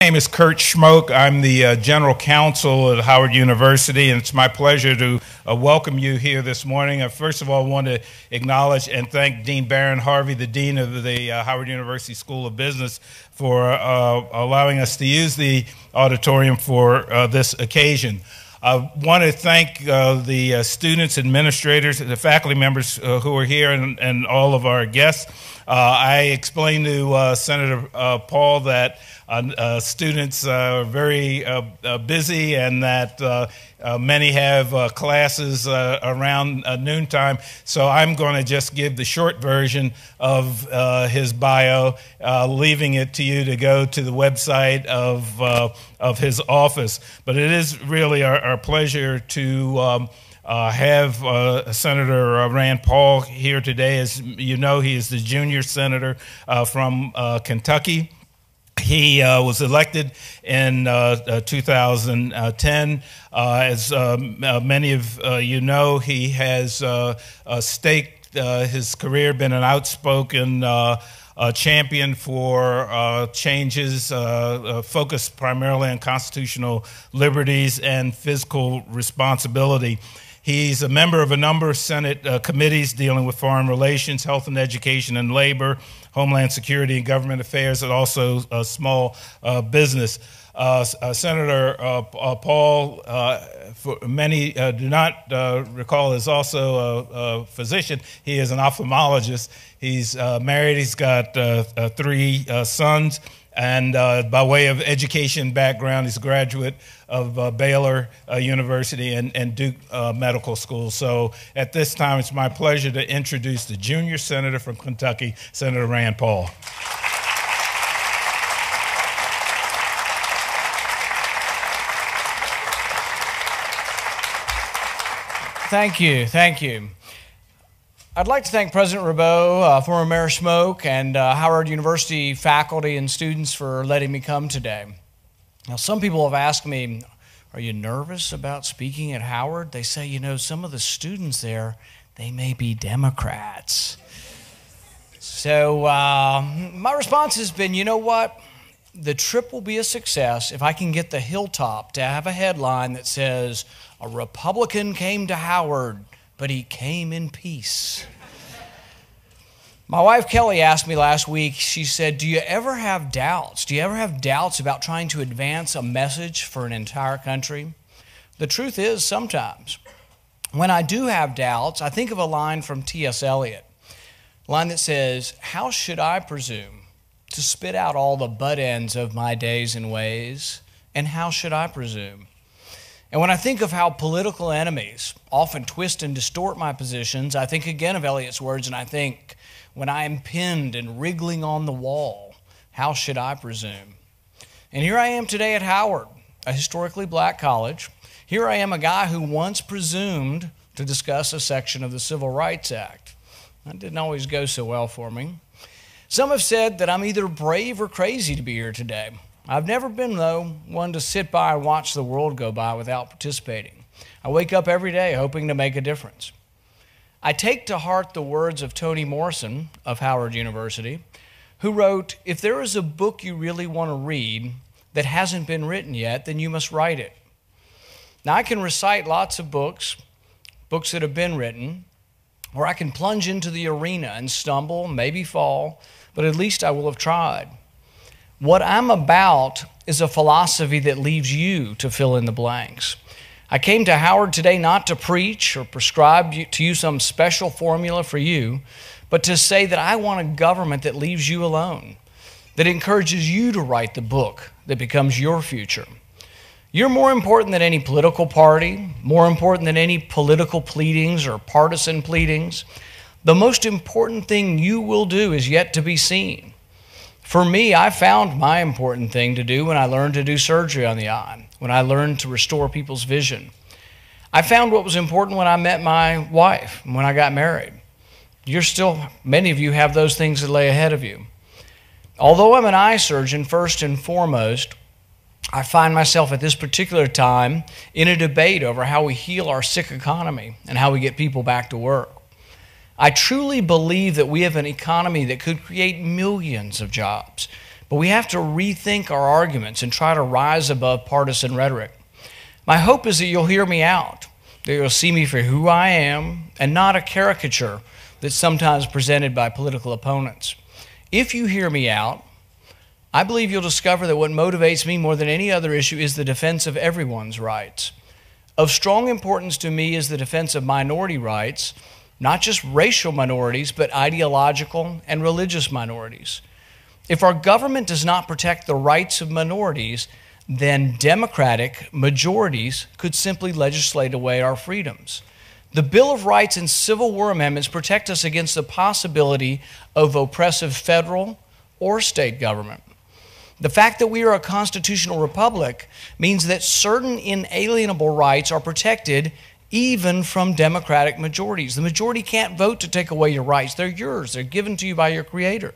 name is Kurt Schmoke. I'm the General Counsel at Howard University, and it's my pleasure to welcome you here this morning. First of all, I want to acknowledge and thank Dean Barron Harvey, the Dean of the Howard University School of Business, for allowing us to use the auditorium for this occasion. I want to thank the students, administrators, the faculty members who are here, and all of our guests. I explained to Senator Paul that students are very busy and that many have classes around noontime, so I'm going to just give the short version of his bio, leaving it to you to go to the website of his office. But it is really our pleasure to have Senator Rand Paul here today. As you know, he is the junior senator from Kentucky. He was elected in 2010. As many of you know, he has staked his career, been an outspoken champion for changes focused primarily on constitutional liberties and fiscal responsibility. He's a member of a number of Senate committees dealing with foreign relations, health and education and labor, homeland security and government affairs, and also small business. Senator Paul, for many do not recall, is also a physician. He is an ophthalmologist. He's married. He's got 3 sons. And by way of education background, he's a graduate of Baylor University and Duke Medical School. So at this time, it's my pleasure to introduce the junior senator from Kentucky, Senator Rand Paul. Thank you. Thank you. I'd like to thank President Rabeau, former Mayor Schmoke, and Howard University faculty and students for letting me come today. Now, some people have asked me, are you nervous about speaking at Howard? They say, you know, some of the students there, they may be Democrats. So my response has been, you know what? The trip will be a success if I can get the Hilltop to have a headline that says, a Republican came to Howard, but he came in peace. My wife Kelly asked me last week, she said, do you ever have doubts? Do you ever have doubts about trying to advance a message for an entire country? The truth is, sometimes. When I do have doubts, I think of a line from T.S. Eliot, a line that says, how should I presume to spit out all the butt ends of my days and ways, and how should I presume? And when I think of how political enemies often twist and distort my positions, I think again of Eliot's words, and I think, when I am pinned and wriggling on the wall, how should I presume? And here I am today at Howard, a historically black college. Here I am, a guy who once presumed to discuss a section of the Civil Rights Act. That didn't always go so well for me. Some have said that I'm either brave or crazy to be here today. I've never been, though, one to sit by and watch the world go by without participating. I wake up every day hoping to make a difference. I take to heart the words of Toni Morrison of Howard University, who wrote, if there is a book you really want to read that hasn't been written yet, then you must write it. Now, I can recite lots of books that have been written, or I can plunge into the arena and stumble, maybe fall, but at least I will have tried. What I'm about is a philosophy that leaves you to fill in the blanks. I came to Howard today not to preach or prescribe to you some special formula for you, but to say that I want a government that leaves you alone, that encourages you to write the book that becomes your future. You're more important than any political party, more important than any political pleadings or partisan pleadings. The most important thing you will do is yet to be seen. For me, I found my important thing to do when I learned to do surgery on the eye, when I learned to restore people's vision. I found what was important when I met my wife, when I got married. Many of you have those things that lay ahead of you. Although I'm an eye surgeon first and foremost, I find myself at this particular time in a debate over how we heal our sick economy and how we get people back to work. I truly believe that we have an economy that could create millions of jobs, But we have to rethink our arguments and try to rise above partisan rhetoric. My hope is that you'll hear me out, that you'll see me for who I am and not a caricature that's sometimes presented by political opponents. If you hear me out, I believe you'll discover that what motivates me more than any other issue is the defense of everyone's rights. Of strong importance to me is the defense of minority rights, not just racial minorities, but ideological and religious minorities. If our government does not protect the rights of minorities, then democratic majorities could simply legislate away our freedoms. The Bill of Rights and Civil War amendments protect us against the possibility of oppressive federal or state government. The fact that we are a constitutional republic means that certain inalienable rights are protected even from democratic majorities. The majority can't vote to take away your rights. They're yours. They're given to you by your Creator.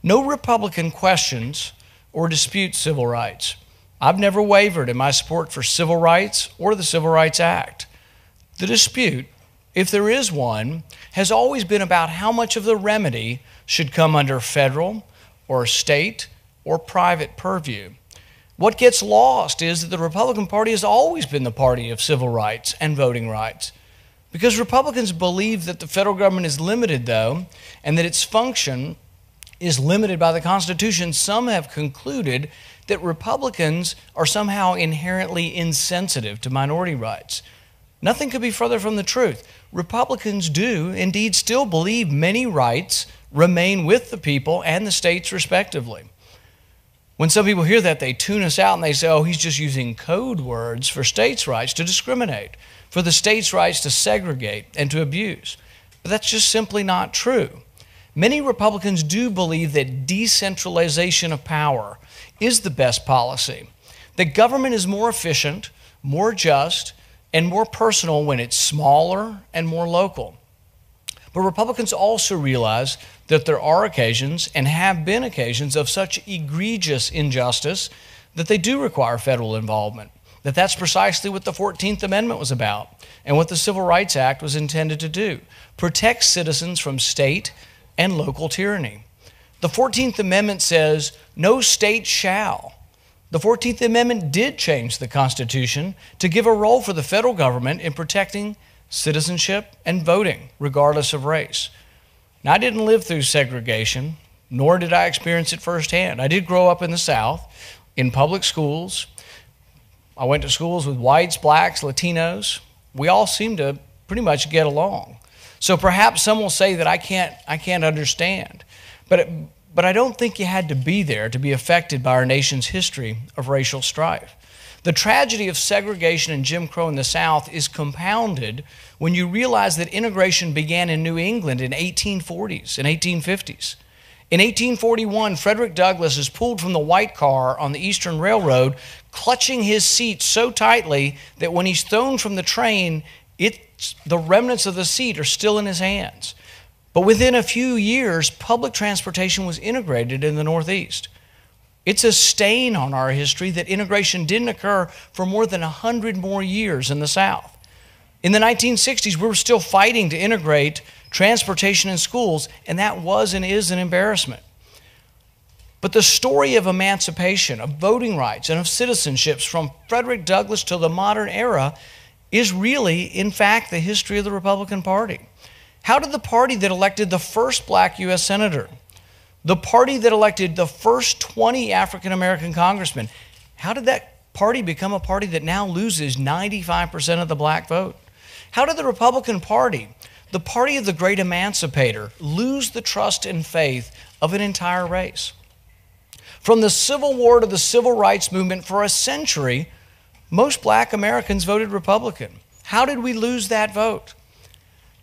No Republican questions or disputes civil rights. I've never wavered in my support for civil rights or the Civil Rights Act. The dispute, if there is one, has always been about how much of the remedy should come under federal or state or private purview. What gets lost is that the Republican Party has always been the party of civil rights and voting rights. Because Republicans believe that the federal government is limited, though, and that its function is limited by the Constitution, some have concluded that Republicans are somehow inherently insensitive to minority rights. Nothing could be further from the truth. Republicans do indeed still believe many rights remain with the people and the states respectively. When some people hear that, they tune us out and they say, oh, he's just using code words for states' rights to discriminate, for the states' rights to segregate and to abuse. But that's just simply not true. Many Republicans do believe that decentralization of power is the best policy, that government is more efficient, more just, and more personal when it's smaller and more local. But Republicans also realize that there are occasions, and have been occasions, of such egregious injustice that they do require federal involvement, that's precisely what the 14th Amendment was about and what the Civil Rights Act was intended to do, protect citizens from state and local tyranny. The 14th Amendment says, no state shall. The 14th Amendment did change the Constitution to give a role for the federal government in protecting citizenship and voting, regardless of race. Now, I didn't live through segregation, nor did I experience it firsthand. I did grow up in the South, in public schools. I went to schools with whites, blacks, Latinos. We all seemed to pretty much get along. So perhaps some will say that I can't understand. But I don't think you had to be there to be affected by our nation's history of racial strife. The tragedy of segregation and Jim Crow in the South is compounded when you realize that integration began in New England in 1840s and 1850s. In 1841, Frederick Douglass is pulled from the white car on the Eastern Railroad, clutching his seat so tightly that when he's thrown from the train, the remnants of the seat are still in his hands. But within a few years, public transportation was integrated in the Northeast. It's a stain on our history that integration didn't occur for more than 100 more years in the South. In the 1960s, we were still fighting to integrate transportation in schools, and that was and is an embarrassment. But the story of emancipation, of voting rights, and of citizenships from Frederick Douglass to the modern era is really, in fact, the history of the Republican Party. How did the party that elected the first black U.S. senator, the party that elected the first 20 African-American congressmen, how did that party become a party that now loses 95% of the black vote? How did the Republican Party, the party of the great emancipator, lose the trust and faith of an entire race? From the Civil War to the Civil Rights Movement, for a century, most black Americans voted Republican. How did we lose that vote?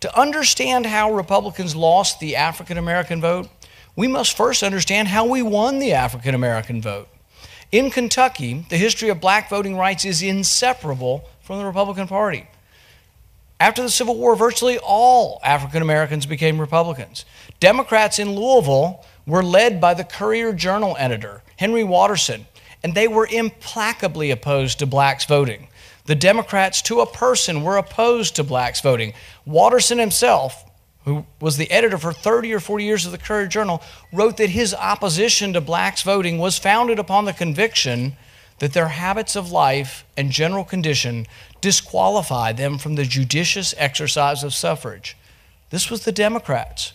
To understand how Republicans lost the African-American vote, we must first understand how we won the African-American vote. In Kentucky, the history of black voting rights is inseparable from the Republican Party. After the Civil War, virtually all African-Americans became Republicans. Democrats in Louisville were led by the Courier-Journal editor, Henry Watterson, and they were implacably opposed to blacks voting. The Democrats, to a person, were opposed to blacks voting. Watterson himself, who was the editor for 30 or 40 years of the Courier-Journal, wrote that his opposition to blacks voting was founded upon the conviction that their habits of life and general condition disqualified them from the judicious exercise of suffrage. This was the Democrats.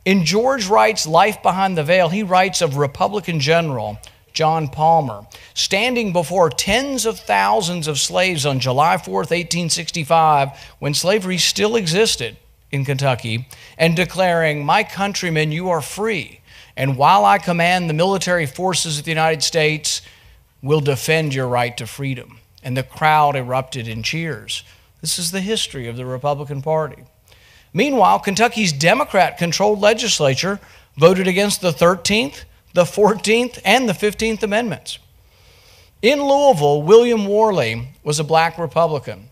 In George Wright's Life Behind the Veil, he writes of Republican General John Palmer standing before tens of thousands of slaves on July 4th, 1865, when slavery still existed in Kentucky, and declaring, "My countrymen, you are free, and while I command the military forces of the United States, will defend your right to freedom." And the crowd erupted in cheers. This is the history of the Republican Party. Meanwhile, Kentucky's Democrat-controlled legislature voted against the 13th, the 14th, and the 15th Amendments. In Louisville, William Worley was a black Republican.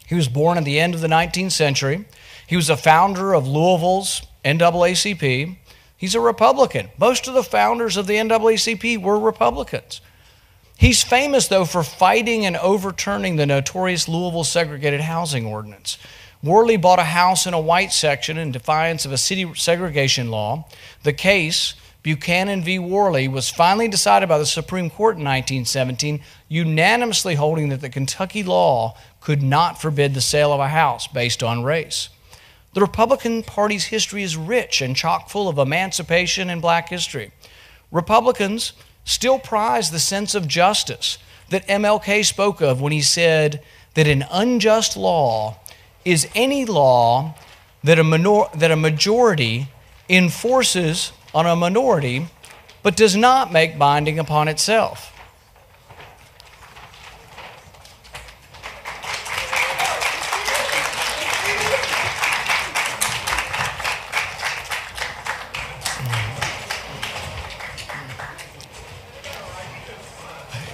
He was born at the end of the 19th century. He was a founder of Louisville's NAACP. He's a Republican. Most of the founders of the NAACP were Republicans. He's famous, though, for fighting and overturning the notorious Louisville segregated housing ordinance. Worley bought a house in a white section in defiance of a city segregation law. The case, Buchanan v. Worley, was finally decided by the Supreme Court in 1917, unanimously holding that the Kentucky law could not forbid the sale of a house based on race. The Republican Party's history is rich and chock full of emancipation and black history. Republicans still prize the sense of justice that MLK spoke of when he said that an unjust law is any law that a majority enforces on a minority but does not make binding upon itself.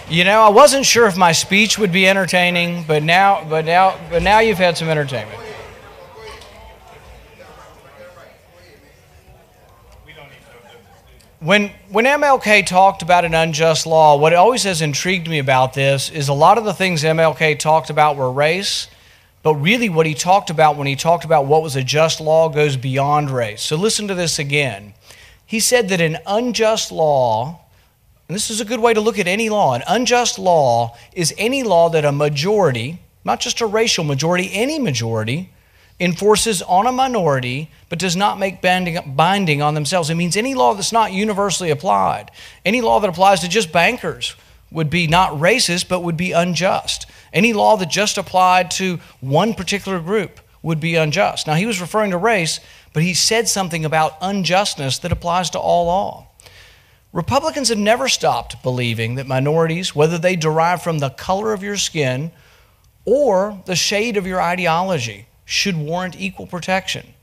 You know, I wasn't sure if my speech would be entertaining, but now you've had some entertainment. When MLK talked about an unjust law, what always has intrigued me about this is a lot of the things MLK talked about were race, but really what he talked about when he talked about what was a just law goes beyond race. So listen to this again. He said that an unjust law, and this is a good way to look at any law, an unjust law is any law that a majority, not just a racial majority, any majority, enforces on a minority but does not make binding on themselves. It means any law that's not universally applied. Any law that applies to just bankers would be not racist but would be unjust. Any law that just applied to one particular group would be unjust. Now, he was referring to race, but he said something about unjustness that applies to all law. Republicans have never stopped believing that minorities, whether they derive from the color of your skin or the shade of your ideology, should warrant equal protection.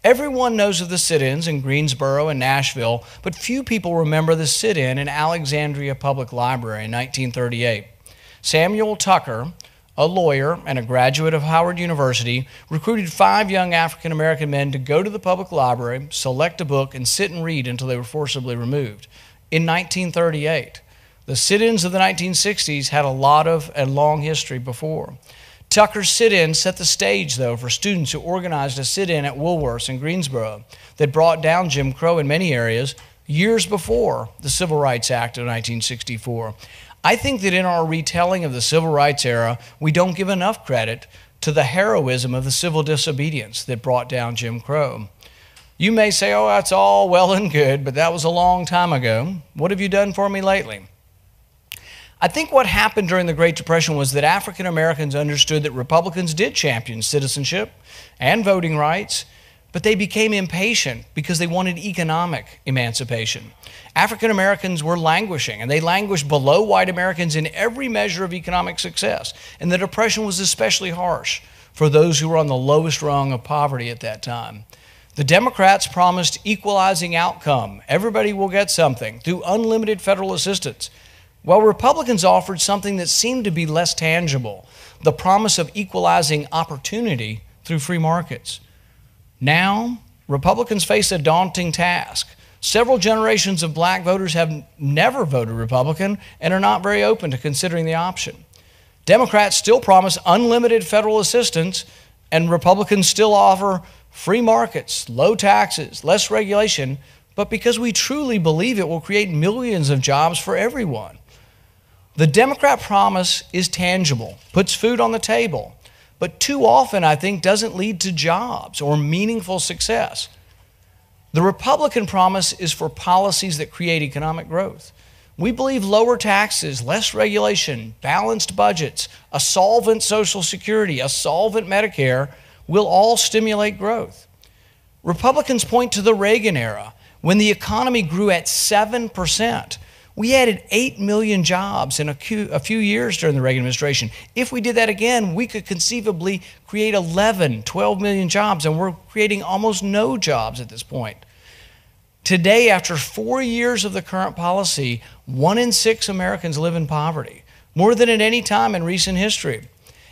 Everyone knows of the sit-ins in Greensboro and Nashville, but few people remember the sit-in in Alexandria Public Library in 1938. Samuel Tucker, a lawyer and a graduate of Howard University, recruited 5 young African-American men to go to the public library, select a book, and sit and read until they were forcibly removed. In 1938, the sit-ins of the 1960s had a long history before. Tucker's sit-in set the stage, though, for students who organized a sit-in at Woolworth's in Greensboro that brought down Jim Crow in many areas years before the Civil Rights Act of 1964. I think that in our retelling of the Civil Rights era, we don't give enough credit to the heroism of the civil disobedience that brought down Jim Crow. You may say, oh, that's all well and good, but that was a long time ago. What have you done for me lately? I think what happened during the Great Depression was that African Americans understood that Republicans did champion citizenship and voting rights, but they became impatient because they wanted economic emancipation. African Americans were languishing, and they languished below white Americans in every measure of economic success. And the Depression was especially harsh for those who were on the lowest rung of poverty at that time. The Democrats promised equalizing outcome. Everybody will get something through unlimited federal assistance. While Republicans offered something that seemed to be less tangible, the promise of equalizing opportunity through free markets. Now, Republicans face a daunting task. Several generations of black voters have never voted Republican and are not very open to considering the option. Democrats still promise unlimited federal assistance, and Republicans still offer free markets, low taxes, less regulation, but because we truly believe it will create millions of jobs for everyone. The Democrat promise is tangible, puts food on the table, but too often, I think, doesn't lead to jobs or meaningful success. The Republican promise is for policies that create economic growth. We believe lower taxes, less regulation, balanced budgets, a solvent Social Security, a solvent Medicare will all stimulate growth. Republicans point to the Reagan era when the economy grew at 7%. We added 8 million jobs in a few years during the Reagan administration. If we did that again, we could conceivably create 11, 12 million jobs, and we're creating almost no jobs at this point. Today, after 4 years of the current policy, 1 in 6 Americans live in poverty, more than at any time in recent history.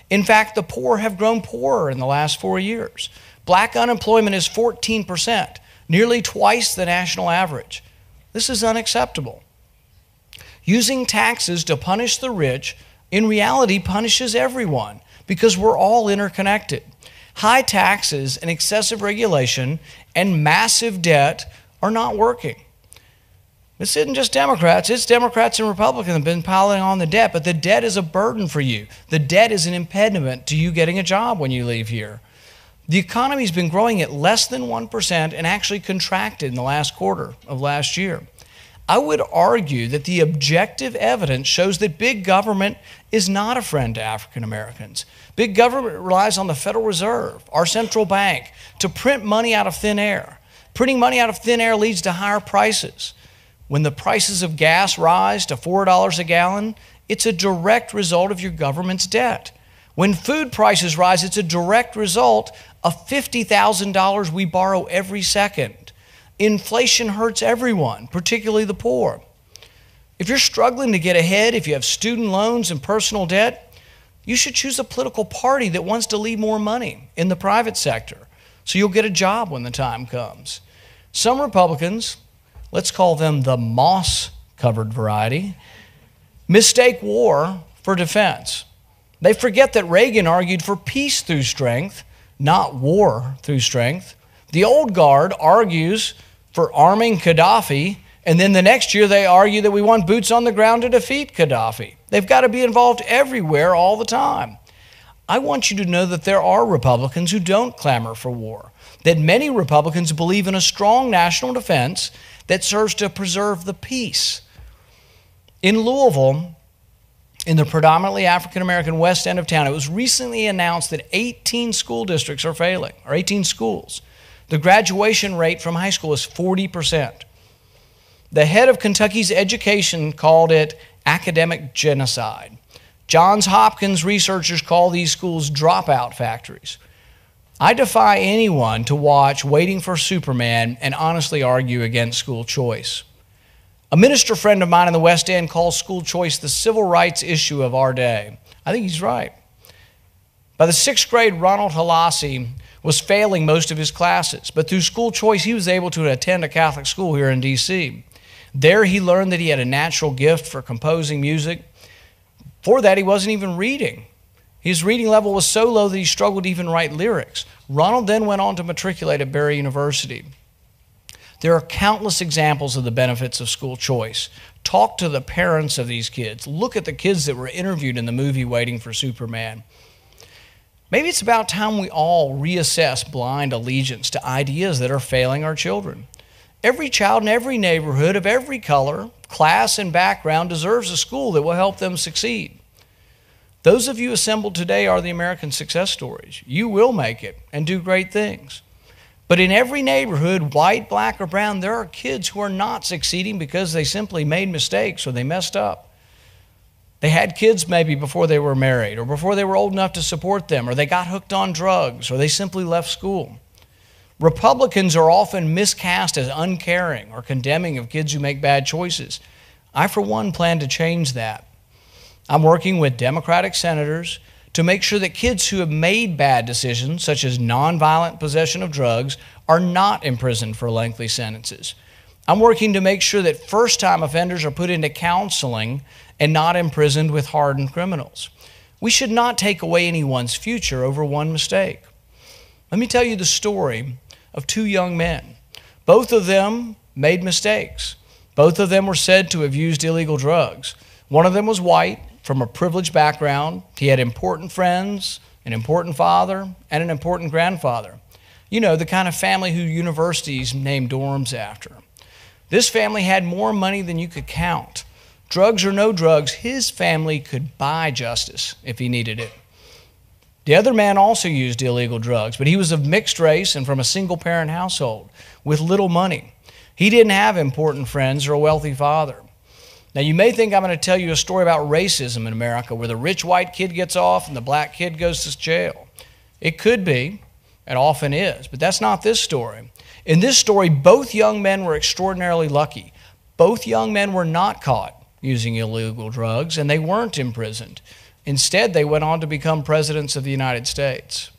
In fact, the poor have grown poorer in the last 4 years. Black unemployment is 14%, nearly twice the national average. This is unacceptable. Using taxes to punish the rich, in reality, punishes everyone because we're all interconnected. High taxes and excessive regulation and massive debt are not working. This isn't just Democrats, it's Democrats and Republicans that have been piling on the debt, but the debt is a burden for you. The debt is an impediment to you getting a job when you leave here. The economy's been growing at less than 1% and actually contracted in the last quarter of last year. I would argue that the objective evidence shows that big government is not a friend to African Americans. Big government relies on the Federal Reserve, our central bank, to print money out of thin air. Printing money out of thin air leads to higher prices. When the prices of gas rise to $4 a gallon, it's a direct result of your government's debt. When food prices rise, it's a direct result of $50,000 we borrow every second. Inflation hurts everyone, particularly the poor. If you're struggling to get ahead, if you have student loans and personal debt, you should choose a political party that wants to leave more money in the private sector so you'll get a job when the time comes. Some Republicans, let's call them the moss-covered variety, mistake war for defense. They forget that Reagan argued for peace through strength, not war through strength. The old guard argues for arming Gaddafi, and then the next year they argue that we want boots on the ground to defeat Gaddafi. They've got to be involved everywhere all the time. I want you to know that there are Republicans who don't clamor for war, that many Republicans believe in a strong national defense that serves to preserve the peace. In Louisville, in the predominantly African-American west end of town, it was recently announced that 18 school districts are failing, or 18 schools. The graduation rate from high school is 40%. The head of Kentucky's education called it academic genocide. Johns Hopkins researchers call these schools dropout factories. I defy anyone to watch Waiting for Superman and honestly argue against school choice. A minister friend of mine in the West End calls school choice the civil rights issue of our day. I think he's right. By the 6th grade, Ronald Halassi was failing most of his classes, but through school choice, he was able to attend a Catholic school here in D.C. There, he learned that he had a natural gift for composing music. For that, he wasn't even reading. His reading level was so low that he struggled to even write lyrics. Ronald then went on to matriculate at Barry University. There are countless examples of the benefits of school choice. Talk to the parents of these kids. Look at the kids that were interviewed in the movie Waiting for Superman. Maybe it's about time we all reassess blind allegiance to ideas that are failing our children. Every child in every neighborhood of every color, class, and background deserves a school that will help them succeed. Those of you assembled today are the American success stories. You will make it and do great things. But in every neighborhood, white, black, or brown, there are kids who are not succeeding because they simply made mistakes or they messed up. They had kids maybe before they were married or before they were old enough to support them, or they got hooked on drugs, or they simply left school. Republicans are often miscast as uncaring or condemning of kids who make bad choices. I, for one, plan to change that. I'm working with Democratic senators to make sure that kids who have made bad decisions, such as nonviolent possession of drugs, are not imprisoned for lengthy sentences. I'm working to make sure that first-time offenders are put into counseling and not imprisoned with hardened criminals. We should not take away anyone's future over one mistake. Let me tell you the story of two young men. Both of them made mistakes. Both of them were said to have used illegal drugs. One of them was white, from a privileged background. He had important friends, an important father, and an important grandfather. You know, the kind of family who universities name dorms after. This family had more money than you could count. Drugs or no drugs, his family could buy justice if he needed it. The other man also used illegal drugs, but he was of mixed race and from a single-parent household with little money. He didn't have important friends or a wealthy father. Now, you may think I'm going to tell you a story about racism in America where the rich white kid gets off and the black kid goes to jail. It could be, it often is, but that's not this story. In this story, both young men were extraordinarily lucky. Both young men were not caught using illegal drugs, and they weren't imprisoned. Instead, they went on to become presidents of the United States.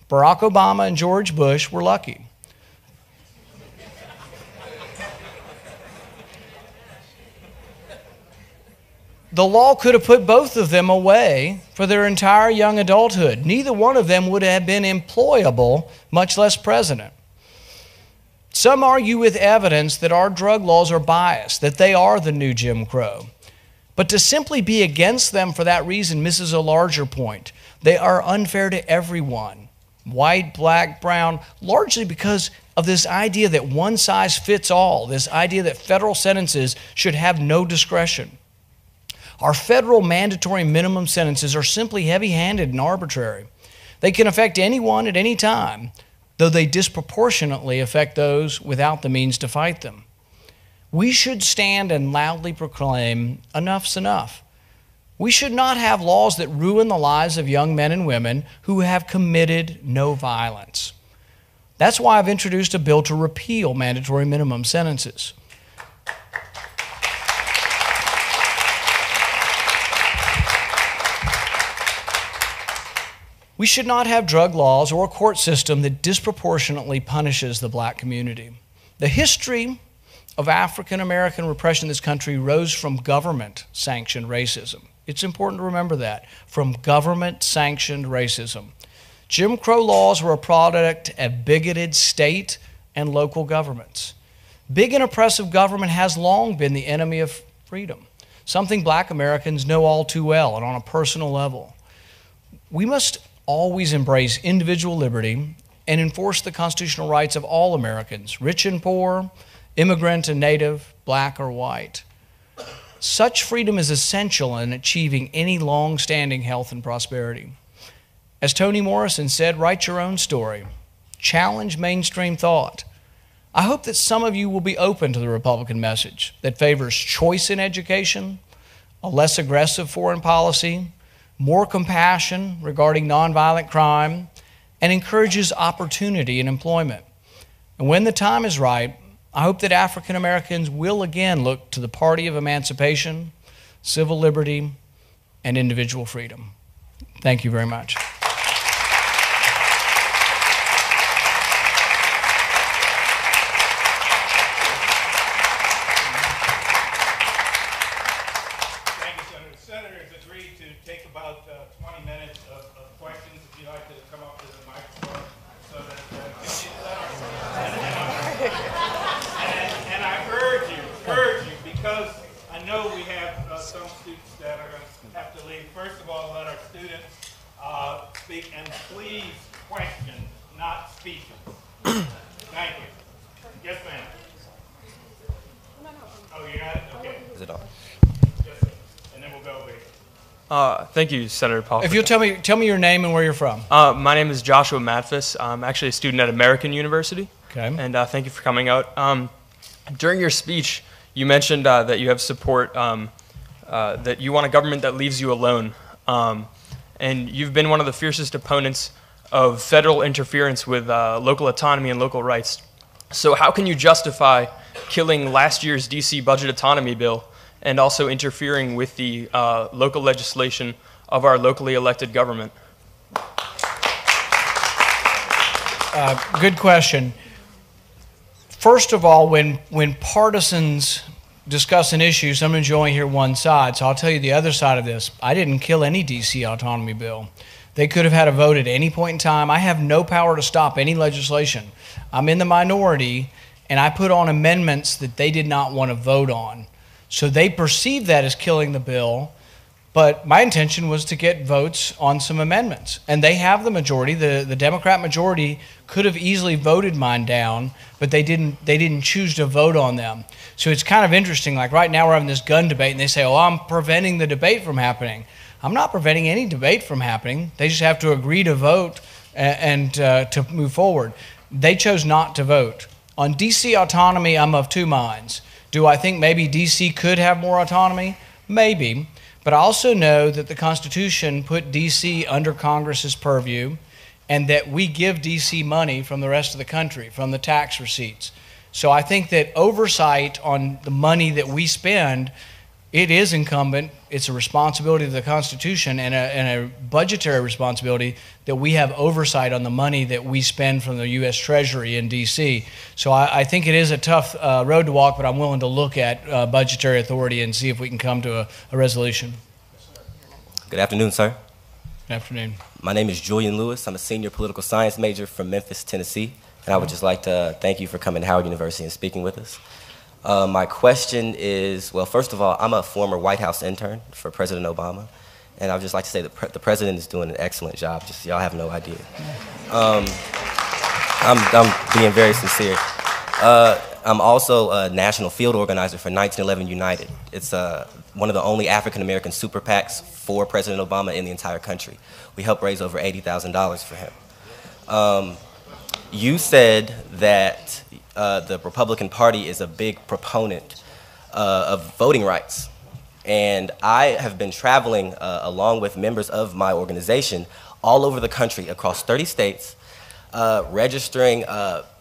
Barack Obama and George Bush were lucky. The law could have put both of them away for their entire young adulthood. Neither one of them would have been employable, much less president. Some argue with evidence that our drug laws are biased, that they are the new Jim Crow. But to simply be against them for that reason misses a larger point. They are unfair to everyone, white, black, brown, largely because of this idea that one size fits all, this idea that federal sentences should have no discretion. Our federal mandatory minimum sentences are simply heavy-handed and arbitrary. They can affect anyone at any time, though they disproportionately affect those without the means to fight them. We should stand and loudly proclaim, enough's enough. We should not have laws that ruin the lives of young men and women who have committed no violence. That's why I've introduced a bill to repeal mandatory minimum sentences. We should not have drug laws or a court system that disproportionately punishes the black community. The history of African American repression in this country rose from government-sanctioned racism. It's important to remember that, from government-sanctioned racism. Jim Crow laws were a product of bigoted state and local governments. Big and oppressive government has long been the enemy of freedom, something black Americans know all too well and on a personal level. We must always embrace individual liberty and enforce the constitutional rights of all Americans, rich and poor, immigrant and native, black or white. Such freedom is essential in achieving any long-standing health and prosperity. As Toni Morrison said, write your own story. Challenge mainstream thought. I hope that some of you will be open to the Republican message that favors choice in education, a less aggressive foreign policy, more compassion regarding nonviolent crime, and encourages opportunity in employment. And when the time is right, I hope that African Americans will again look to the party of emancipation, civil liberty, and individual freedom. Thank you very much. And please question, not speeches. Thank you. Yes, ma'am. Oh, you got it? Okay. Is it on? Yes, sir. And then we'll go over here. Thank you, Senator Paul. If you'll tell me your name and where you're from. My name is Joshua Matfis. I'm actually a student at American University. Okay. And thank you for coming out. During your speech, you mentioned that you have support, that you want a government that leaves you alone. And you've been one of the fiercest opponents of federal interference with local autonomy and local rights. So how can you justify killing last year's D.C. budget autonomy bill and also interfering with the local legislation of our locally elected government? Good question. First of all, when partisans discuss an issue, sometimes you only hear one side, so I'll tell you the other side of this. I didn't kill any D.C. autonomy bill. They could have had a vote at any point in time. I have no power to stop any legislation. I'm in the minority, and I put on amendments that they did not want to vote on. So they perceived that as killing the bill, but my intention was to get votes on some amendments. And they have the majority. The Democrat majority could have easily voted mine down, but they didn't choose to vote on them. So it's kind of interesting. Like right now we're having this gun debate, and they say, oh, I'm preventing the debate from happening. I'm not preventing any debate from happening. They just have to agree to vote and to move forward. They chose not to vote. On D.C. autonomy, I'm of two minds. Do I think maybe D.C. could have more autonomy? Maybe. But I also know that the Constitution put D.C. under Congress's purview, and that we give D.C. money from the rest of the country, from the tax receipts. So I think that oversight on the money that we spend, it is incumbent. It's a responsibility of the Constitution and a budgetary responsibility that we have oversight on the money that we spend from the U.S. Treasury in D.C. So I think it is a tough road to walk, but I'm willing to look at budgetary authority and see if we can come to a resolution. Good afternoon, sir. Good afternoon. My name is Julian Lewis. I'm a senior political science major from Memphis, Tennessee, and I would just like to thank you for coming to Howard University and speaking with us. My question is, well, first of all, I'm a former White House intern for President Obama, and I would just like to say that the president is doing an excellent job. Just y'all have no idea. I'm being very sincere. I'm also a national field organizer for 1911 United. It's one of the only African-American super PACs for President Obama in the entire country. We helped raise over $80,000 for him. You said that the Republican Party is a big proponent of voting rights. And I have been traveling along with members of my organization all over the country, across 30 states, registering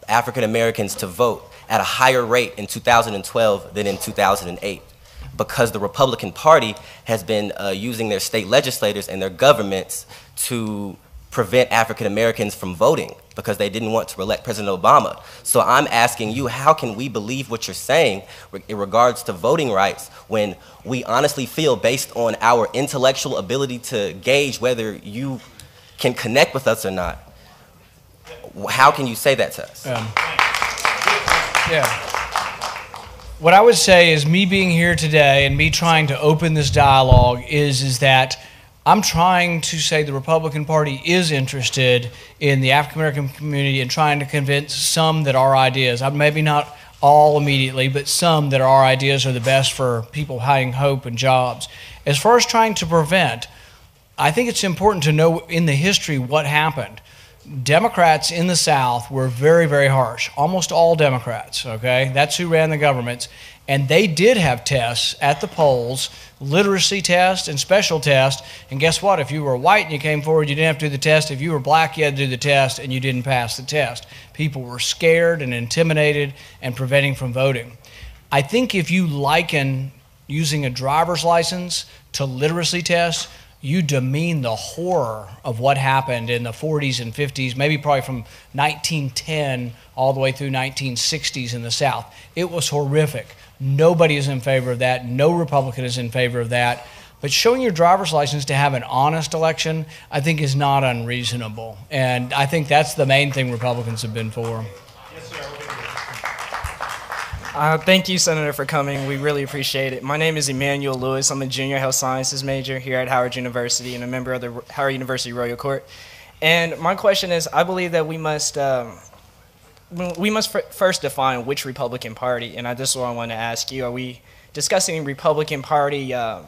African Americans to vote at a higher rate in 2012 than in 2008, because the Republican Party has been using their state legislators and their governments to prevent African Americans from voting because they didn't want to elect President Obama. So I'm asking you, how can we believe what you're saying in regards to voting rights when we honestly feel, based on our intellectual ability to gauge whether you can connect with us or not, how can you say that to us? Yeah. What I would say is, me being here today and me trying to open this dialogue is that I'm trying to say the Republican Party is interested in the African American community and trying to convince some that our ideas, maybe not all immediately, but some that our ideas are the best for people having hope and jobs. As far as trying to prevent, I think it's important to know in the history what happened. Democrats in the South were very, very harsh. Almost all Democrats, okay? That's who ran the governments. And they did have tests at the polls, literacy tests and special tests. And guess what? If you were white and you came forward, you didn't have to do the test. If you were black, you had to do the test, and you didn't pass the test. People were scared and intimidated and preventing from voting. I think if you liken using a driver's license to literacy tests, you demean the horror of what happened in the 40s and 50s, maybe probably from 1910 all the way through 1960s in the South. It was horrific. Nobody is in favor of that. No Republican is in favor of that. But showing your driver's license to have an honest election, I think, is not unreasonable. And I think that's the main thing Republicans have been for. Yes, sir. Thank you, Senator, for coming. We really appreciate it. My name is Emmanuel Lewis. I'm a junior health sciences major here at Howard University and a member of the Howard University Royal Court. And my question is, I believe that we must first define which Republican Party. And this is what I want to ask you. Are we discussing Republican Party before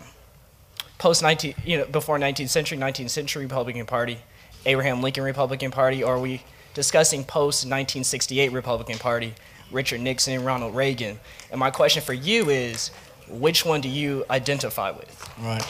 19th century Republican Party, Abraham Lincoln Republican Party, or are we discussing post-1968 Republican Party, Richard Nixon, Ronald Reagan? And my question for you is, which one do you identify with? Right.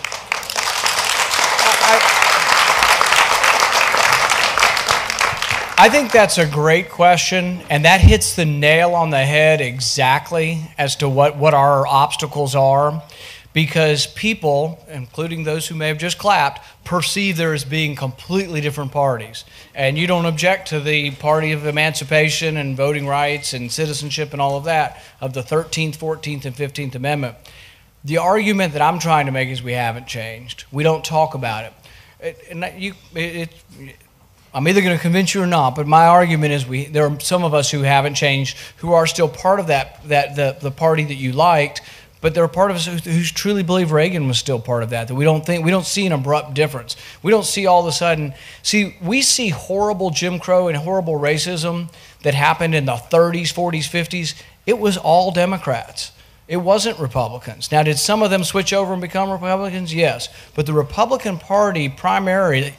I think that's a great question, and that hits the nail on the head exactly as to what our obstacles are, because people, including those who may have just clapped, perceive there as being completely different parties. And you don't object to the party of emancipation and voting rights and citizenship and all of that, of the 13th, 14th, and 15th Amendment. The argument that I'm trying to make is we haven't changed. We don't talk about it. I'm either going to convince you or not, but my argument is there are some of us who haven't changed, who are still part of the party that you liked, but there are part of us who truly believe Reagan was still part of that we don't see an abrupt difference. We don't see all of a sudden, we see horrible Jim Crow and horrible racism that happened in the 30s, 40s, 50s. It was all Democrats. It wasn't Republicans. Now, did some of them switch over and become Republicans? Yes. But the Republican Party primarily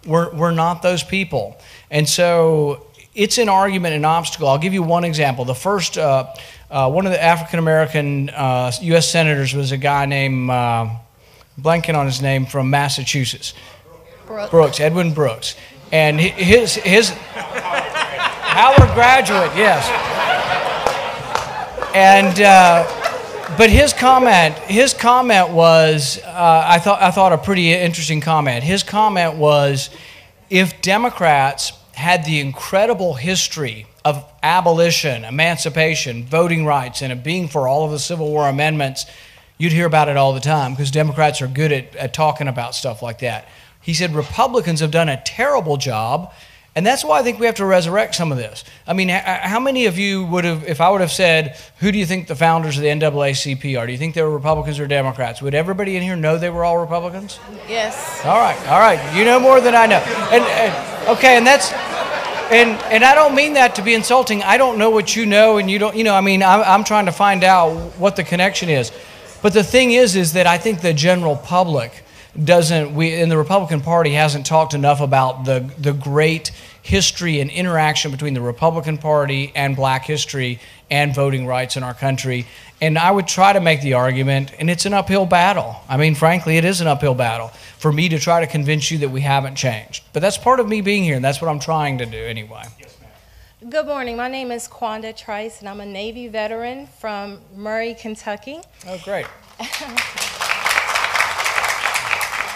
were not those people. And so it's an argument, an obstacle. I'll give you one example. The first, one of the African-American U.S. senators was a guy named, blanking on his name, from Massachusetts. Brooks, Edwin Brooks. And his Howard graduate, yes. And but his comment was, I thought a pretty interesting comment. His comment was, if Democrats had the incredible history of abolition, emancipation, voting rights, and of being for all of the Civil War amendments, you'd hear about it all the time because Democrats are good at talking about stuff like that. He said Republicans have done a terrible job, and that's why I think we have to resurrect some of this. I mean, how many of you would have, if I would have said, who do you think the founders of the NAACP are? Do you think they were Republicans or Democrats? Would everybody in here know they were all Republicans? Yes. All right. You know more than I know. Okay, and that's, and I don't mean that to be insulting. I don't know what you know, and you don't, I mean, I'm trying to find out what the connection is. But the thing is that I think the general public in the Republican Party hasn't talked enough about the great history and interaction between the Republican Party and black history and voting rights in our country. And I would try to make the argument, and it's an uphill battle. I mean, frankly, it is an uphill battle for me to try to convince you that we haven't changed. But that's part of me being here, and that's what I'm trying to do anyway. Yes, ma'am. Good morning. My name is Quanda Trice, and I'm a Navy veteran from Murray, Kentucky. Oh, great.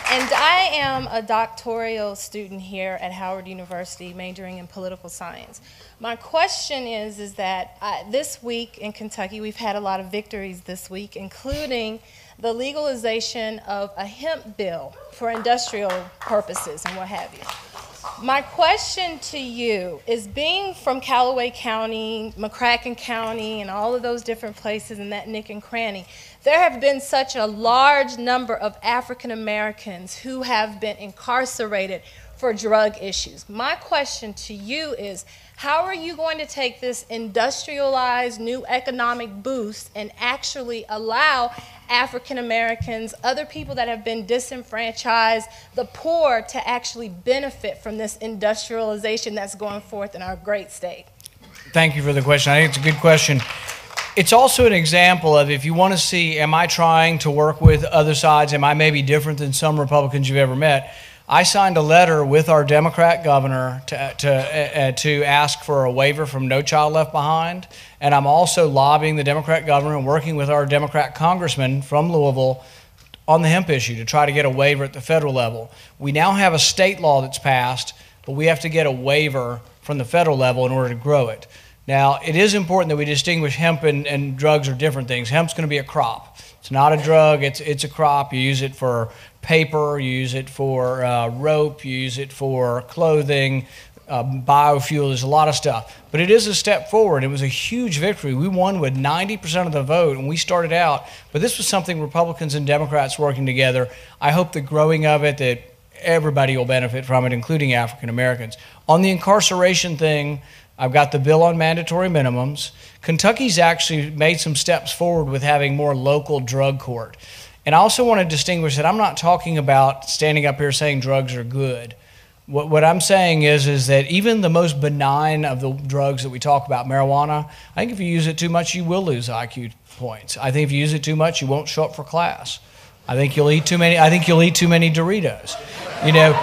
And I am a doctoral student here at Howard University, majoring in political science. My question is that this week in Kentucky, we've had a lot of victories this week, including the legalization of a hemp bill for industrial purposes and what have you. My question to you is, being from Callaway County, McCracken County, and all of those different places in that nook and cranny, there have been such a large number of African Americans who have been incarcerated for drug issues. My question to you is, how are you going to take this industrialized new economic boost and actually allow African Americans, other people that have been disenfranchised, the poor, to actually benefit from this industrialization that's going forth in our great state? Thank you for the question. I think it's a good question. It's also an example of, if you want to see, am I trying to work with other sides? Am I maybe different than some Republicans you've ever met? I signed a letter with our Democrat governor to ask for a waiver from No Child Left Behind, and I'm also lobbying the Democrat governor and working with our Democrat congressman from Louisville on the hemp issue to try to get a waiver at the federal level. We now have a state law that's passed, but we have to get a waiver from the federal level in order to grow it. Now, it is important that we distinguish hemp and drugs are different things. Hemp's going to be a crop. It's not a drug, it's a crop. You use it for paper, you use it for rope, you use it for clothing, biofuel, there's a lot of stuff. But it is a step forward. It was a huge victory. We won with 90% of the vote, and we started out, but this was something Republicans and Democrats working together. I hope the growing of it, that everybody will benefit from it, including African Americans. On the incarceration thing, I've got the bill on mandatory minimums. Kentucky's actually made some steps forward with having more local drug court. And I also want to distinguish that I'm not talking about standing up here saying drugs are good. What I'm saying is that even the most benign of the drugs that we talk about, marijuana, I think if you use it too much, you will lose IQ points. I think if you use it too much, you won't show up for class. I think you'll eat too many Doritos. You know,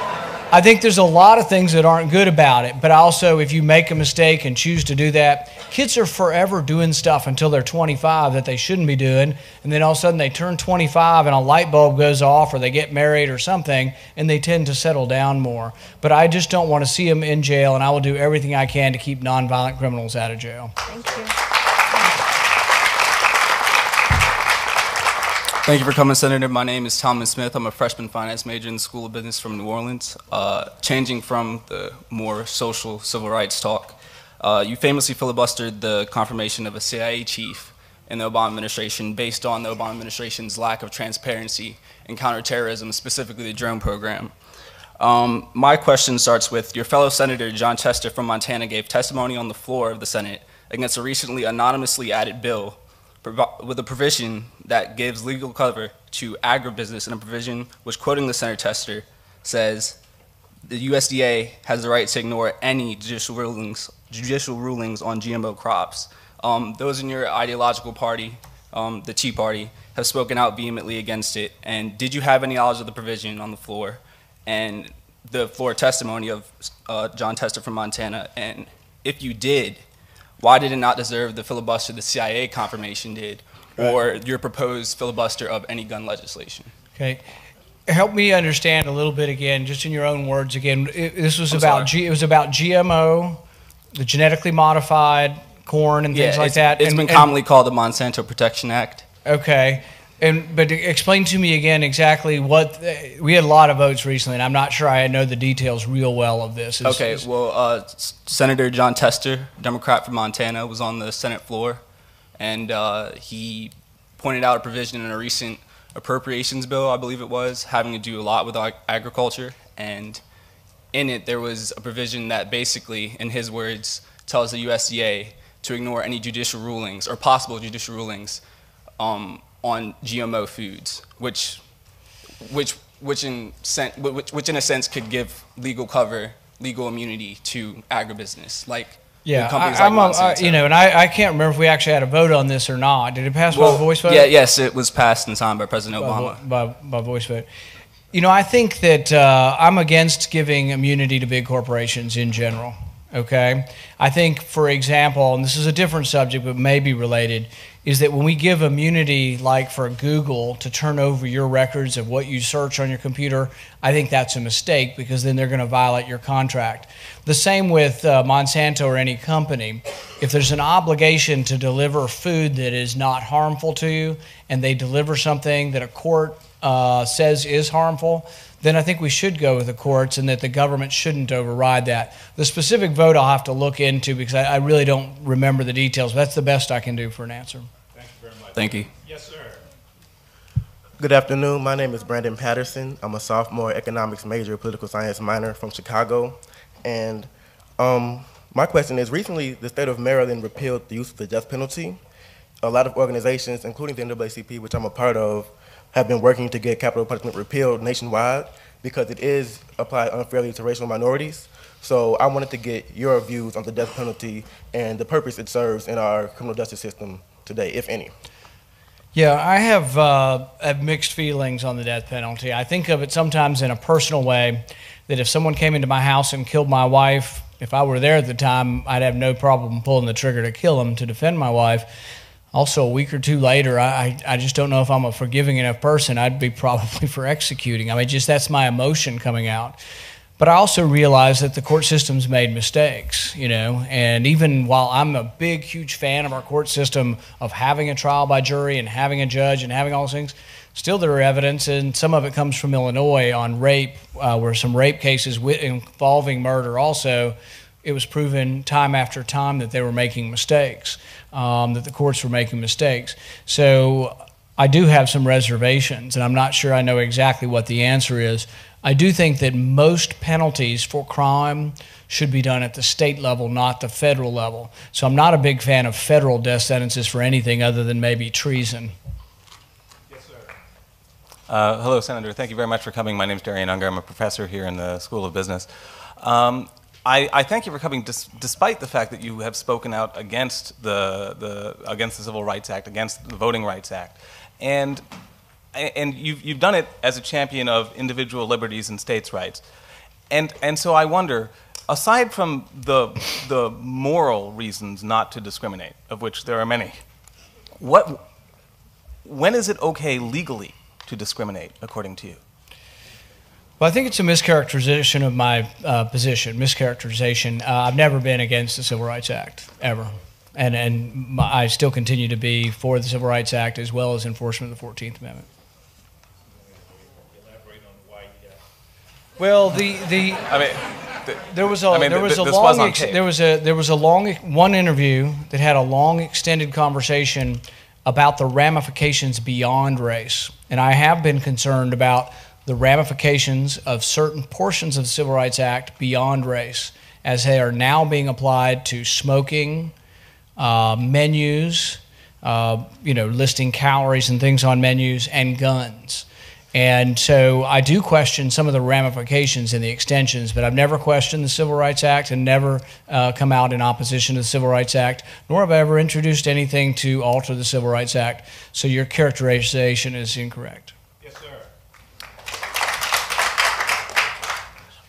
I think there's a lot of things that aren't good about it, but also if you make a mistake and choose to do that, kids are forever doing stuff until they're 25 that they shouldn't be doing, and then all of a sudden they turn 25 and a light bulb goes off or they get married or something, and they tend to settle down more. But I just don't want to see them in jail, and I will do everything I can to keep nonviolent criminals out of jail. Thank you. Thank you for coming, Senator. My name is Thomas Smith. I'm a freshman finance major in the School of Business from New Orleans. Changing from the more social civil rights talk, you famously filibustered the confirmation of a CIA chief in the Obama administration based on the Obama administration's lack of transparency in counterterrorism, specifically the drone program. My question starts with your fellow Senator Jon Tester from Montana gave testimony on the floor of the Senate against a recently anonymously added bill with a provision that gives legal cover to agribusiness, and a provision which, quoting the Senator Tester, says the USDA has the right to ignore any judicial rulings on GMO crops. Those in your ideological party, the Tea Party, have spoken out vehemently against it. And did you have any knowledge of the provision on the floor and the floor testimony of Jon Tester from Montana? And if you did, why did it not deserve the filibuster the CIA confirmation did, or your proposed filibuster of any gun legislation? Okay. Help me understand a little bit again, just in your own words again. This was it was about GMO, the genetically modified corn and things like that. It's been commonly called the Monsanto Protection Act. Okay. But explain to me again exactly what we had a lot of votes recently, and I'm not sure I know the details real well of this. Senator Jon Tester, Democrat from Montana, was on the Senate floor, and he pointed out a provision in a recent appropriations bill, I believe it was, having to do a lot with agriculture, and in it there was a provision that basically, in his words, tells the USDA to ignore any judicial rulings or possible judicial rulings on GMO foods, which in a sense could give legal cover, legal immunity to agribusiness, like companies like Monsanto. And I can't remember if we actually had a vote on this or not. Did it pass by voice vote? Yes, it was passed and signed by President Obama. By voice vote. I think that I'm against giving immunity to big corporations in general. Okay, I think, for example, and this is a different subject but may be related, is that when we give immunity, like for Google, to turn over your records of what you search on your computer, I think that's a mistake, because then they're going to violate your contract. The same with Monsanto or any company. If there's an obligation to deliver food that is not harmful to you, and they deliver something that a court says is harmful, then I think we should go with the courts, and that the government shouldn't override that. The specific vote I'll have to look into, because I really don't remember the details. But that's the best I can do for an answer. Thank you very much. Thank you. Yes, sir. Good afternoon. My name is Brandon Patterson. I'm a sophomore economics major, political science minor from Chicago. And my question is, recently the state of Maryland repealed the use of the death penalty. A lot of organizations, including the NAACP, which I'm a part of, have been working to get capital punishment repealed nationwide because it is applied unfairly to racial minorities. So I wanted to get your views on the death penalty and the purpose it serves in our criminal justice system today, if any. Yeah, I have mixed feelings on the death penalty. I think of it sometimes in a personal way, that if someone came into my house and killed my wife, if I were there at the time, I'd have no problem pulling the trigger to kill him to defend my wife. Also, a week or two later, I just don't know if I'm a forgiving enough person. I'd be probably for executing. I mean, just that's my emotion coming out. But I also realize that the court system's made mistakes, and even while I'm a big, huge fan of our court system of having a trial by jury and having a judge and having all those things, still there are evidence, and some of it comes from Illinois on rape, where some rape cases involving murder also, it was proven time after time that they were making mistakes, that the courts were making mistakes. So I do have some reservations, and I'm not sure I know exactly what the answer is. I do think that most penalties for crime should be done at the state level, not the federal level. So I'm not a big fan of federal death sentences for anything other than maybe treason. Yes, sir. Hello, Senator. Thank you very much for coming. My name is Darian Unger. I'm a professor here in the School of Business. I thank you for coming, despite the fact that you have spoken out against against the Civil Rights Act, against the Voting Rights Act, and you've done it as a champion of individual liberties and states' rights, and so I wonder, aside from the moral reasons not to discriminate, of which there are many, when is it okay legally to discriminate, according to you? Well, I think it's a mischaracterization of my position, mischaracterization. I've never been against the Civil Rights Act, ever. And I still continue to be for the Civil Rights Act as well as enforcement of the 14th Amendment. Well, I mean, there was a long one interview that had a long extended conversation about the ramifications beyond race, and I have been concerned about the ramifications of certain portions of the Civil Rights Act beyond race, as they are now being applied to smoking, menus, listing calories and things on menus, and guns. And so I do question some of the ramifications and the extensions, but I've never questioned the Civil Rights Act and never come out in opposition to the Civil Rights Act, nor have I ever introduced anything to alter the Civil Rights Act. So your characterization is incorrect. Yes,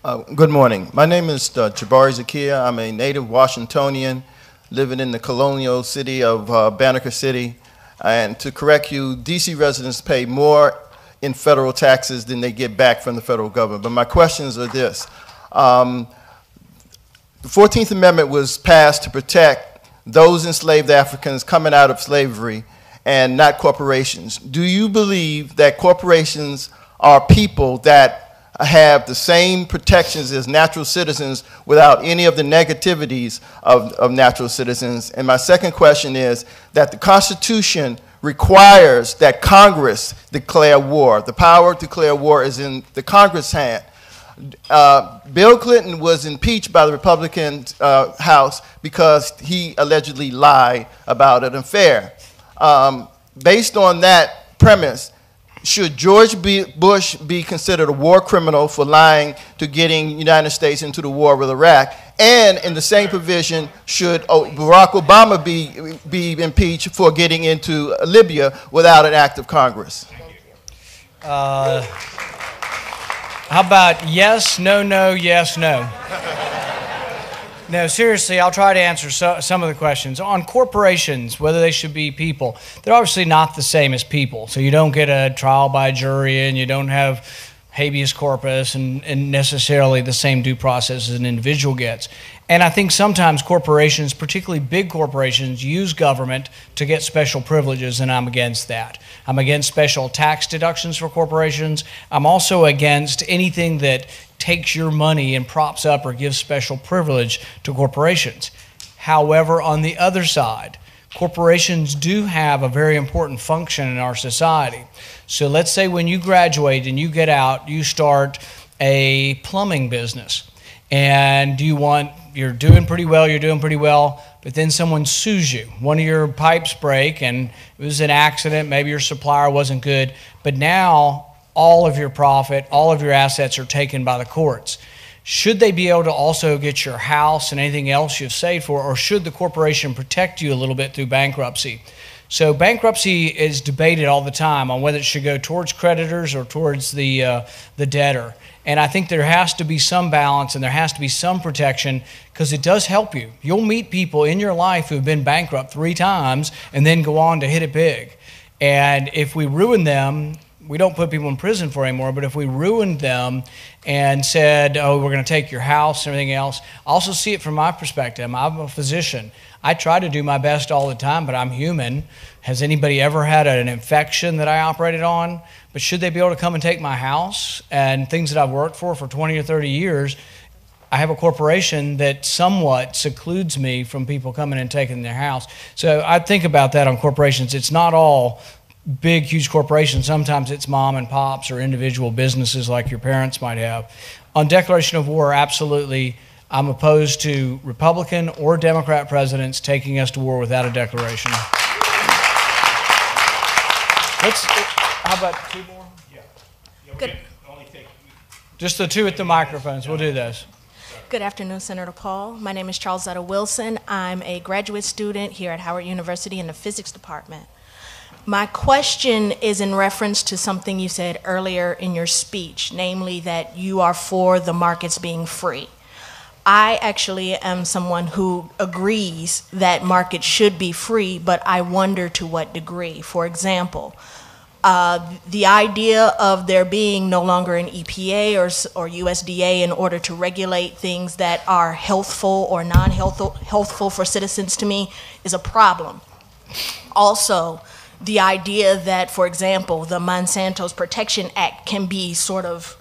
sir. Good morning. My name is Jabari Zakia. I'm a native Washingtonian living in the colonial city of Banneker City. And to correct you, D.C. residents pay more in federal taxes than they get back from the federal government. But my questions are this. The 14th Amendment was passed to protect those enslaved Africans coming out of slavery and not corporations. Do you believe that corporations are people that have the same protections as natural citizens without any of the negativities of natural citizens? And my second question is that the Constitution requires that Congress declare war. The power to declare war is in the Congress' hand. Bill Clinton was impeached by the Republican House because he allegedly lied about an affair. Based on that premise, should George Bush be considered a war criminal for lying to getting the United States into the war with Iraq? And in the same provision, should Barack Obama be impeached for getting into Libya without an act of Congress? How about yes, no, no, yes, no? No, seriously, I'll try to answer some of the questions. On corporations, whether they should be people, they're obviously not the same as people. So you don't get a trial by jury and you don't have habeas corpus and necessarily the same due process as an individual gets. And I think sometimes corporations, particularly big corporations, use government to get special privileges, and I'm against that. I'm against special tax deductions for corporations. I'm also against anything that takes your money and props up or gives special privilege to corporations. However, on the other side, corporations do have a very important function in our society. So let's say when you graduate and you get out, you start a plumbing business, and you're doing pretty well, but then someone sues you. One of your pipes break and it was an accident, maybe your supplier wasn't good, but now all of your profit, all of your assets are taken by the courts. Should they be able to also get your house and anything else you've saved for, or should the corporation protect you a little bit through bankruptcy? So bankruptcy is debated all the time on whether it should go towards creditors or towards the debtor. And I think there has to be some balance and there has to be some protection because it does help you. You'll meet people in your life who have been bankrupt 3 times and then go on to hit it big. And if we ruin them, we don't put people in prison for anymore, but if we ruined them and said, oh, we're going to take your house and everything else, I also see it from my perspective. I'm a physician. I try to do my best all the time, but I'm human. Has anybody ever had an infection that I operated on? But should they be able to come and take my house and things that I've worked for 20 or 30 years? I have a corporation that somewhat secludes me from people coming and taking their house. So I think about that on corporations. It's not all big, huge corporations. Sometimes it's mom and pops or individual businesses like your parents might have. On declaration of war, absolutely, I'm opposed to Republican or Democrat presidents taking us to war without a declaration. How about 2 more? Yeah. Good. Just the 2 at the microphones. We'll do those. Good afternoon, Senator Paul. My name is Charlesetta Wilson. I'm a graduate student here at Howard University in the physics department. My question is in reference to something you said earlier in your speech, namely that you are for the markets being free. I actually am someone who agrees that markets should be free, but I wonder to what degree. For example, the idea of there being no longer an EPA or USDA in order to regulate things that are healthful or non-healthful for citizens to me is a problem. Also, the idea that, for example, the Monsanto's Protection Act can be sort of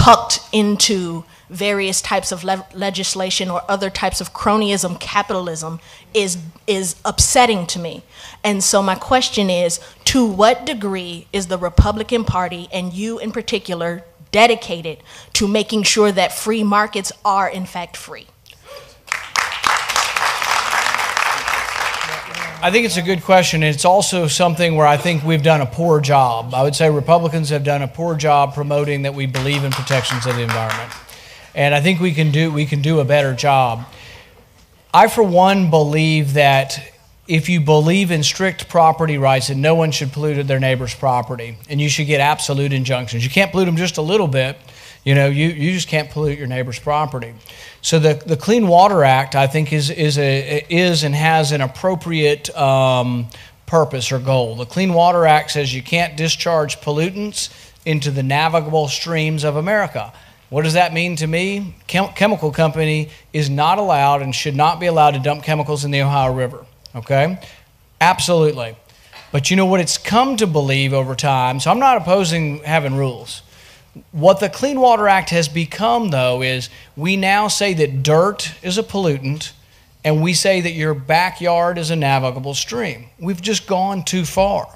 tucked into various types of legislation or other types of cronyism, capitalism, is upsetting to me. And so my question is, to what degree is the Republican Party, and you in particular, dedicated to making sure that free markets are in fact free? I think it's a good question. It's also something where I think we've done a poor job. I would say Republicans have done a poor job promoting that we believe in protections of the environment. And I think we can do a better job. I, for one, believe that if you believe in strict property rights, that no one should pollute their neighbor's property, and you should get absolute injunctions. You can't pollute them just a little bit. You know, you just can't pollute your neighbor's property. So the Clean Water Act, I think, is and has an appropriate purpose or goal. The Clean Water Act says you can't discharge pollutants into the navigable streams of America. What does that mean to me? Chemical company is not allowed and should not be allowed to dump chemicals in the Ohio River, okay? Absolutely. But you know what it's come to believe over time, so I'm not opposing having rules. What the Clean Water Act has become, though, is we now say that dirt is a pollutant, and we say that your backyard is a navigable stream. We've just gone too far.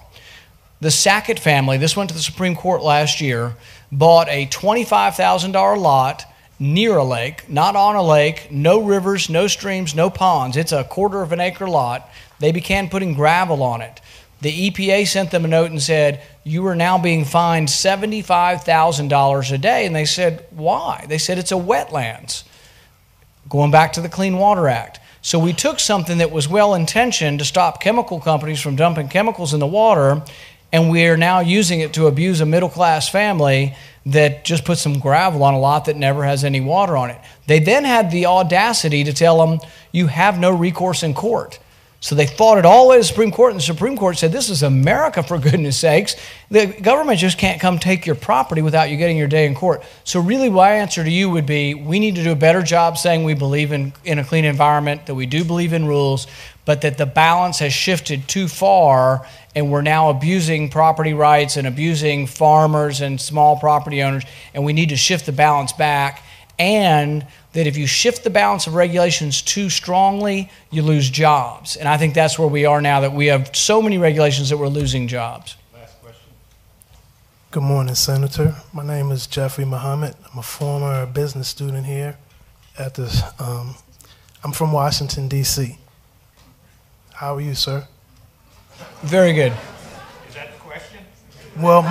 The Sackett family, this went to the Supreme Court last year, bought a $25,000 lot near a lake, not on a lake, no rivers, no streams, no ponds. It's a 1/4 acre lot. They began putting gravel on it. The EPA sent them a note and said, you are now being fined $75,000 a day. And they said, why? They said, it's a wetlands. Going back to the Clean Water Act. So we took something that was well-intentioned to stop chemical companies from dumping chemicals in the water, and we are now using it to abuse a middle-class family that just put some gravel on a lot that never has any water on it. They then had the audacity to tell them, you have no recourse in court. So they fought it all the way to the Supreme Court, and the Supreme Court said, this is America, for goodness sakes. The government just can't come take your property without you getting your day in court. So really my answer to you would be, we need to do a better job saying we believe in a clean environment, that we do believe in rules, but that the balance has shifted too far, and we're now abusing property rights and abusing farmers and small property owners, and we need to shift the balance back. And that if you shift the balance of regulations too strongly, you lose jobs. And I think that's where we are now, that we have so many regulations that we're losing jobs. Last question. Good morning, Senator. My name is Jeffrey Muhammad. I'm a former business student here at this. I'm from Washington, D.C. How are you, sir? Very good. Is that the question? Well,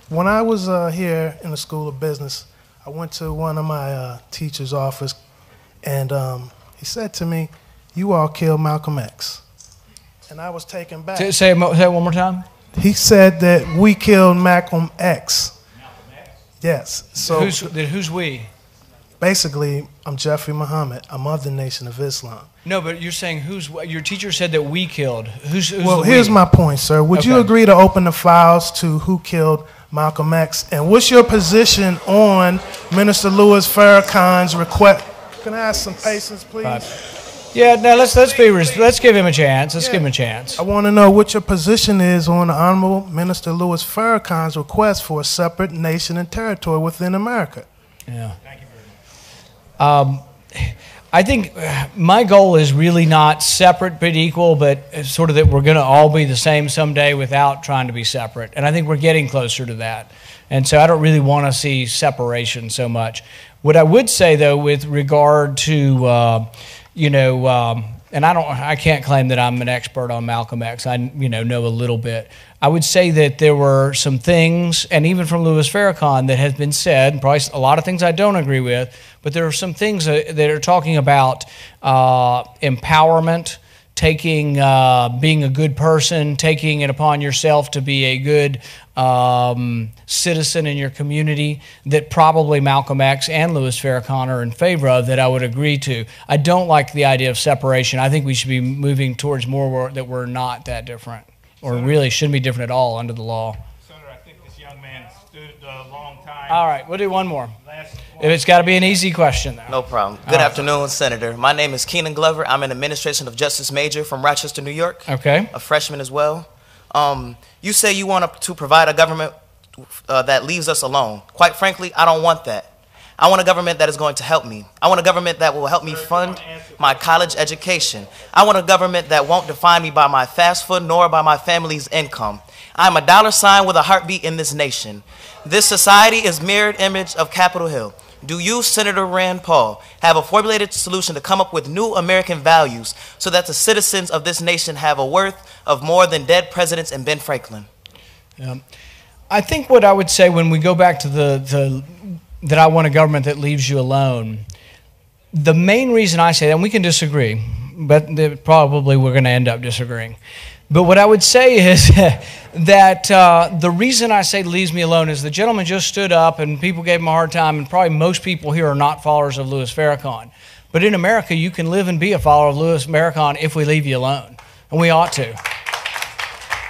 when I was here in the School of Business, I went to one of my teacher's office, and he said to me, you all killed Malcolm X. And I was taken back. Say it one more time. He said that we killed Malcolm X. Malcolm X? Yes. So who's we? Basically, I'm Jeffrey Muhammad. I'm of the Nation of Islam. No, but you're saying your teacher said that we killed. Who's well, here's my point, sir. Would you agree to open the files to who killed Malcolm X? And what's your position on Minister Louis Farrakhan's request? Can I ask some patience, please? Yeah, now let's give him a chance. Let's give him a chance. I want to know what your position is on the Honorable Minister Louis Farrakhan's request for a separate nation and territory within America. Yeah. Thank you very much. I think my goal is really not separate but equal, but sort of that we're going to all be the same someday without trying to be separate. And I think we're getting closer to that. And so I don't really want to see separation so much. What I would say, though, with regard to, and I can't claim that I'm an expert on Malcolm X. I, know a little bit. I would say that there were some things, and even from Louis Farrakhan, that has been said, probably a lot of things I don't agree with, but there are some things that are talking about empowerment, being a good person, taking it upon yourself to be a good citizen in your community, that probably Malcolm X and Louis Farrakhan are in favor of, that I would agree to. I don't like the idea of separation. I think we should be moving towards more that we're not that different, or really shouldn't be different at all under the law. Senator, I think this young man stood a long time. All right, we'll do one more. If it's got to be an easy question, though. No problem. Good afternoon, Senator. My name is Keenan Glover. I'm an administration of justice major from Rochester, New York. Okay. A freshman as well. You say you want to provide a government that leaves us alone. Quite frankly, I don't want that. I want a government that is going to help me. I want a government that will help me fund my college education. I want a government that won't define me by my fast food nor by my family's income. I'm a dollar sign with a heartbeat in this nation. This society is mirrored image of Capitol Hill. Do you, Senator Rand Paul, have a formulated solution to come up with new American values so that the citizens of this nation have a worth of more than dead presidents and Ben Franklin? I think what I would say when we go back to that I want a government that leaves you alone, the main reason I say that, and we can disagree, but probably we're going to end up disagreeing. But what I would say is that the reason I say leaves me alone is the gentleman just stood up and people gave him a hard time, and probably most people here are not followers of Louis Farrakhan. But in America, you can live and be a follower of Louis Farrakhan if we leave you alone, and we ought to.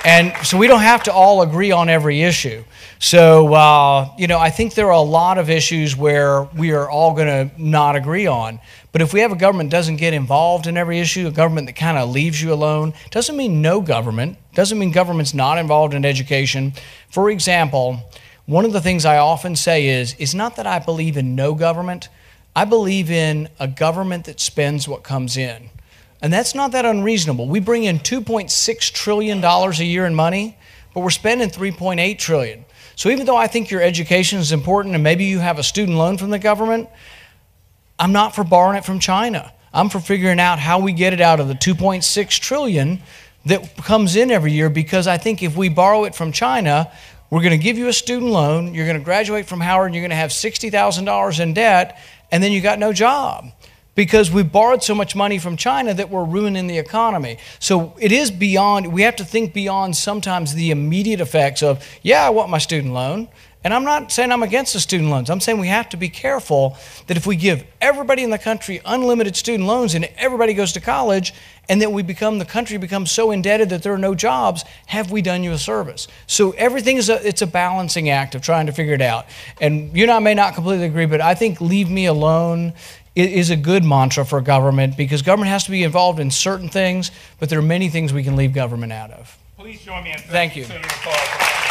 And so we don't have to all agree on every issue. So, I think there are a lot of issues where we are all going to not agree on. But if we have a government that doesn't get involved in every issue, a government that kind of leaves you alone, doesn't mean no government, doesn't mean government's not involved in education. For example, one of the things I often say is, it's not that I believe in no government, I believe in a government that spends what comes in. And that's not that unreasonable. We bring in $2.6 trillion a year in money, but we're spending $3.8 trillion. So even though I think your education is important and maybe you have a student loan from the government, I'm not for borrowing it from China. I'm for figuring out how we get it out of the $2.6 trillion that comes in every year, because I think if we borrow it from China, we're going to give you a student loan, you're going to graduate from Howard, and you're going to have $60,000 in debt, and then you got no job. Because we borrowed so much money from China that we're ruining the economy. So it is beyond, we have to think beyond sometimes the immediate effects of, yeah, I want my student loan. And I'm not saying I'm against the student loans. I'm saying we have to be careful that if we give everybody in the country unlimited student loans and everybody goes to college, and then the country becomes so indebted that there are no jobs, have we done you a service? So everything it's a balancing act of trying to figure it out. And you and I may not completely agree, but I think leave me alone is a good mantra for government, because government has to be involved in certain things, but there are many things we can leave government out of. Please join me in thank you. Senator Paul.